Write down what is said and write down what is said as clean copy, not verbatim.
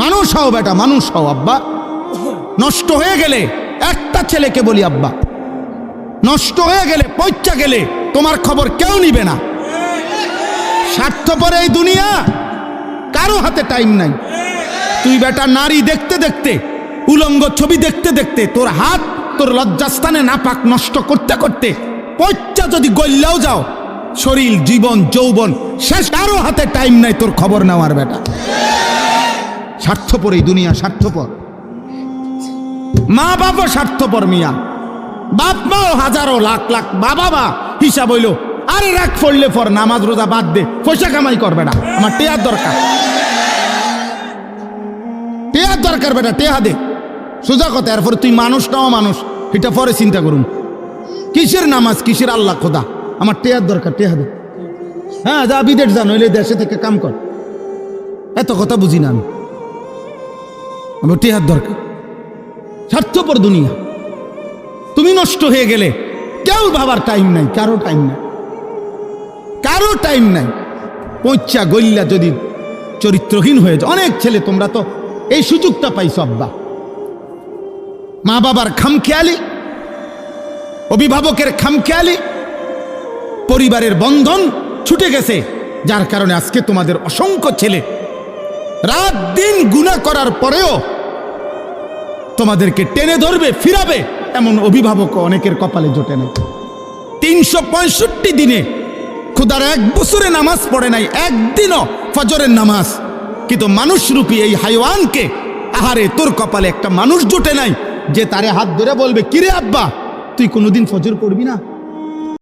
মানুষ হও বেটা, মানুষ হও। আব্বা নষ্ট হয়ে গেলে, একটা ছেলেকে বলি আব্বা, নষ্ট হয়ে গেলে, পয়চা গেলে তোমার খবর কেউ নিবে না। স্বার্থপর এই দুনিয়া, কারো হাতে টাইম নাই। তুই বেটা নারী দেখতে দেখতে, উলঙ্গ ছবি দেখতে দেখতে, তোর হাত তোর লজ্জাস্থানে নাপাক নষ্ট করতে করতে পয়চা যদি গল্লাও যাও, শরীর, জীবন, যৌবন শেষ, কারো হাতে টাইম নাই তোর খবর নেওয়ার বেটা। স্বার্থপর এই দুনিয়া, স্বার্থপর। মা বাবা স্বার্থপর মিয়া, বাপ মাও হাজারো লাখ লাখ, বাবা মা হিসাব হইল, আরে রাখ পড়লে পর, নামাজ রোজা বাদ দে, পয়সা কামাই কর বেটা, আমার টেয়ার দরকার, টেয়ার দরকার বেটা, টেহা দে, সোজা কথা। এরপর তুই মানুষ নাও, মানুষ এটা পরে চিন্তা করুন। কিসের নামাজ, কিসের আল্লাহ খোদা, আমার টেয়ার দরকার, টেহা দে। হ্যাঁ যা বিদেশ যা, নইলে দেশে থেকে কাম কর, এত কথা বুঝি না আমি, আমার টেহার দরকার। স্বার্থপর দুনিয়া। তুমি নষ্ট হয়ে গেলে কেউ ভাবার টাইম নাই, কারো টাইম নাই, কারো টাইম নাই। পয়চা গল্লা যদি চরিত্রহীন হয়ে যায়, অনেক ছেলে, তোমরা তো এই সুযোগটা পাইছো আব্বা, মা বাবার খামখেয়ালি, অভিভাবকের খামখেয়ালি, পরিবারের বন্ধন ছুটে গেছে, যার কারণে আজকে তোমাদের অসংখ্য ছেলে রাত দিন গুনাহ করার পরেও তোমাদেরকে টেনে ধরবে, ফিরাবে, এমন অভিভাবক অনেকের কপালে জোটে নাই। 365 দিনে খুদার 1 বছরে নামাজ পড়ে নাই, একদিনও ফজরের নামাজ, কিন্তু মানুষরূপী এই হাইওয়ানকে, আহারে তোর কপালে একটা মানুষ জোটে নাই যে তারে হাত ধরে বলবে, কিরে আব্বা তুই কোনোদিন ফজর পড়বি না?